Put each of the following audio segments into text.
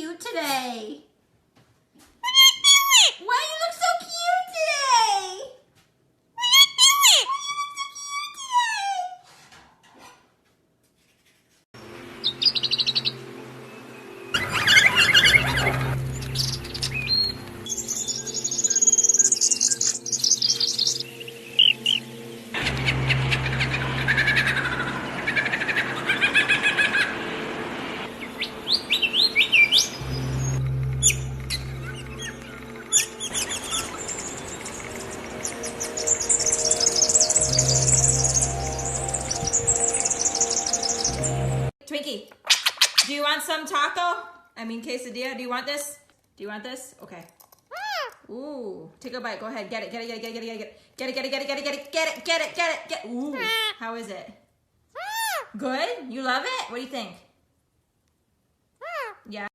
cute today? Why you look so cute today? Twinkie, do you want some taco? I mean quesadilla. Do you want this? Do you want this? Okay. Ooh, take a bite. Go ahead. Get it. Get it. Get it. Get it. Get it. Get it. Get it. Get it. Get it. Get it. Get it. Get it. Get it. Get it. Ooh, how is it? Good? You love it? What do you think? Yeah.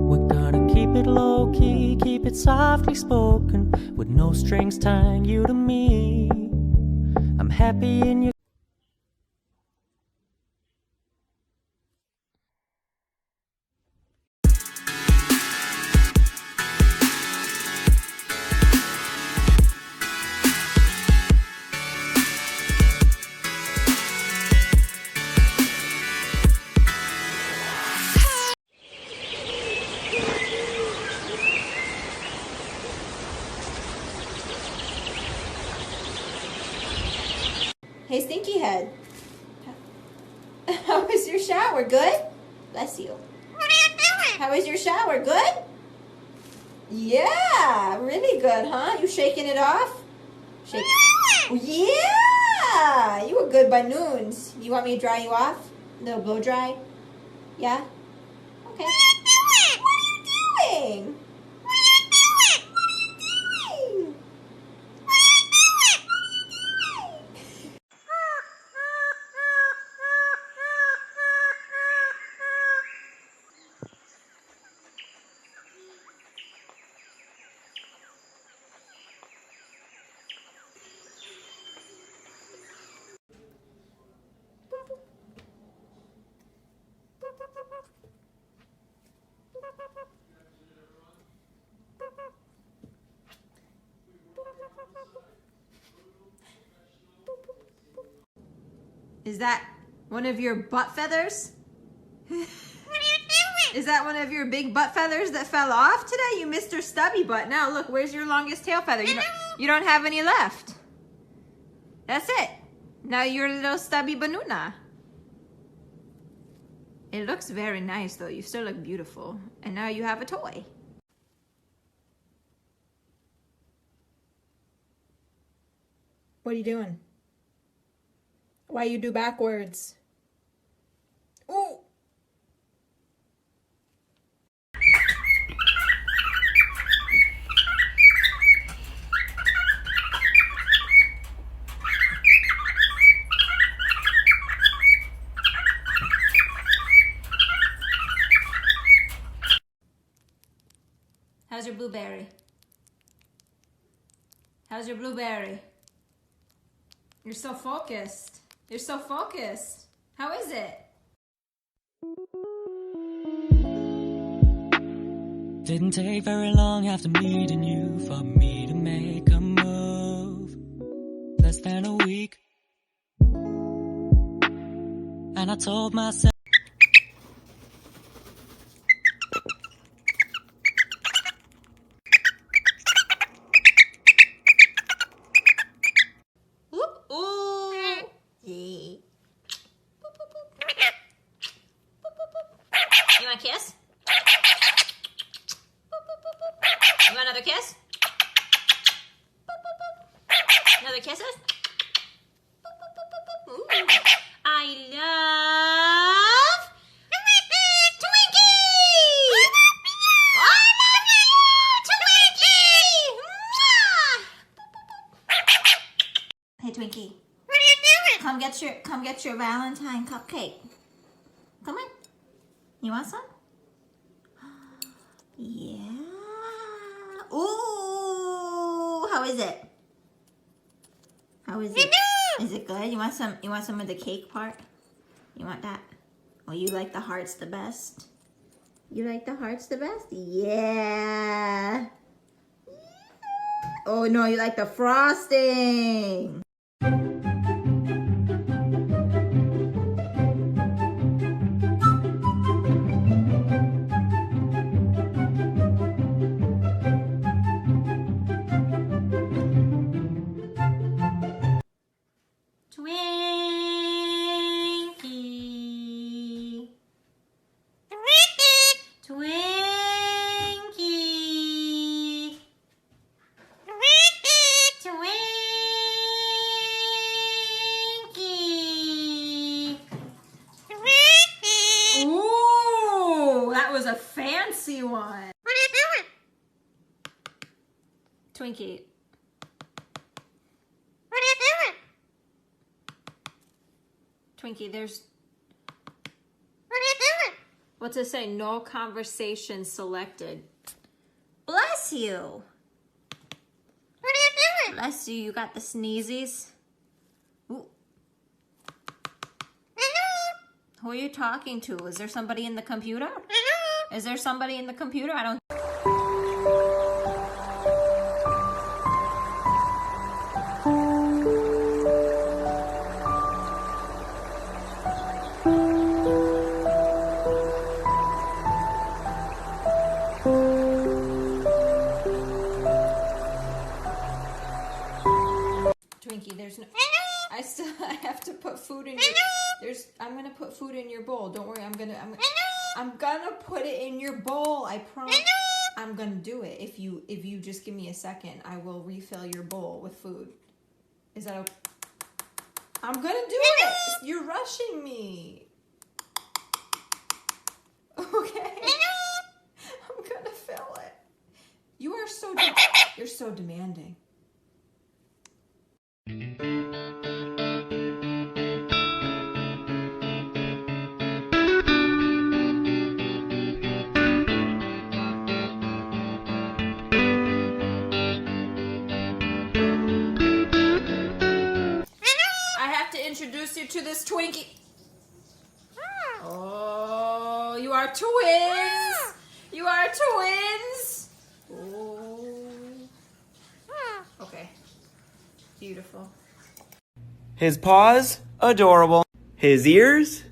We're gonna keep it low key, keep it softly spoken, with no strings tying you to me. I'm happy in your Hey, Stinky Head. How was your shower? Good? Bless you. What are you doing? How was your shower? Good? Yeah, really good, huh? You shaking it off? Shake. Yeah, you were good by noons. You want me to dry you off? A little blow dry? Yeah? Okay. What are you doing? What are you doing? What are you doing? What are you doing? What are you doing? Is that one of your butt feathers? What are you doing? Is that one of your big butt feathers that fell off today? You missed your stubby butt. Now look, where's your longest tail feather? You don't have any left. That's it. Now you're a little stubby banana. It looks very nice though. You still look beautiful. And now you have a toy. What are you doing? Why you do backwards? Ooh. How's your blueberry? How's your blueberry? You're so focused. You're so focused. How is it? Didn't take very long after meeting you for me to make a move. Less than a week, and I told myself Ooh. Yeah. You want a kiss? You want another kiss? Another kisses? Ooh. I love Twinkie! I love you, Twinkie! Mwah! Hey, Twinkie. What are you doing? Come get your Valentine cupcake. Come on. You want some? Yeah. Ooh, how is it? How is it? Is it good? You want some of the cake part? You want that? Oh, you like the hearts the best? You like the hearts the best? Yeah. Oh no, you like the frosting. Twinkie. Twinkie. Twinkie. Ooh, that was a fancy one. Twinkie. Twinkie, there's... What's it say? No conversation selected. Bless you. Bless you. You got the sneezies. Ooh. Who are you talking to? Is there somebody in the computer? Is there somebody in the computer? I don't... Twinkie, there's no... I have to put food in your... I'm gonna put food in your bowl. Don't worry, I'm gonna put it in your bowl. I promise. I'm gonna do it. If you just give me a second, I will refill your bowl with food. Is that okay? I'm gonna do it. You're rushing me. Okay. I'm gonna fill it. You're so demanding. Introduce you to this Twinkie. Oh, you are twins. You are twins. Oh. Okay. Beautiful. His paws, adorable. His ears,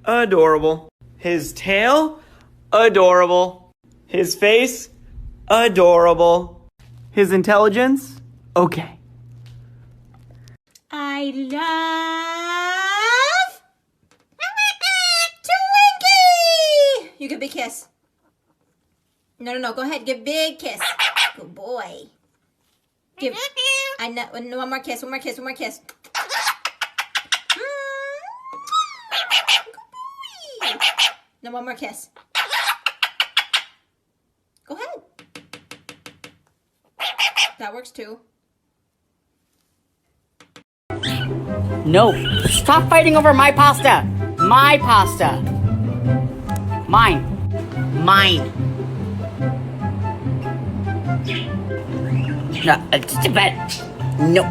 adorable. His tail, adorable. His face, adorable. His intelligence, okay. I love Twinkie. You give a big kiss. No. Go ahead. Give big kiss. Good boy. Give. I know. One more kiss. One more kiss. One more kiss. Good boy. No, one more kiss. Go ahead. That works too. No, stop fighting over my pasta. My pasta. Mine. Mine. No, it's too bad. No.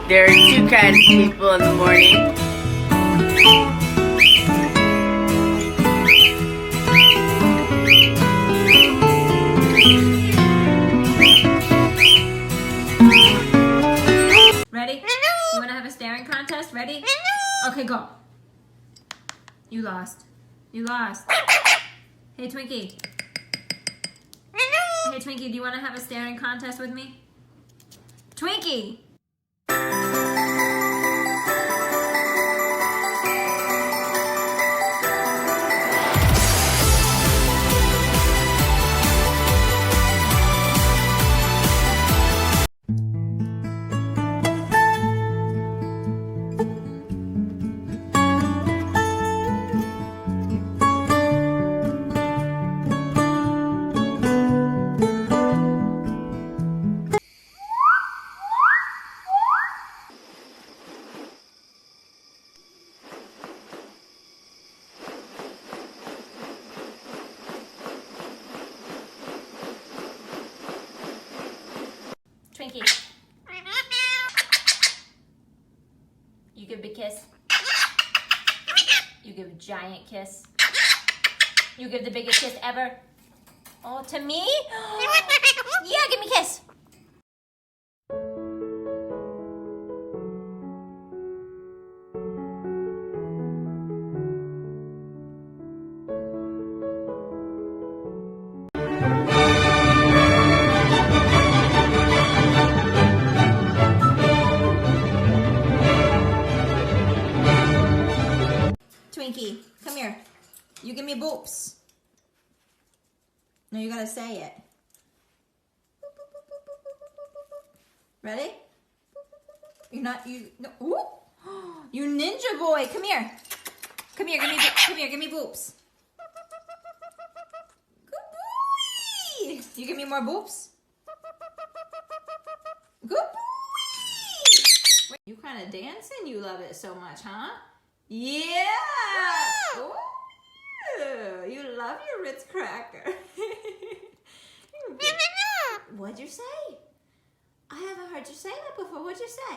There are two kinds of people in the morning. Ready? You want to have a staring contest? Ready? Okay, go. You lost. You lost. Hey, Twinkie. Hey, Twinkie, do you want to have a staring contest with me? Twinkie! kiss. You give a giant kiss. You give the biggest kiss ever. Oh, to me? Yeah, give me a kiss. Twinkie, come here. You give me boops. No, you gotta say it. Ready? You're not, you, no, ooh. You ninja boy, come here. Come here, give me boops. Good boy. You give me more boops? Good boy. Wait, you kind of dancing, you love it so much, huh? Yeah. Ooh. You love your Ritz cracker. What'd you say? I haven't heard you say that before. What'd you say?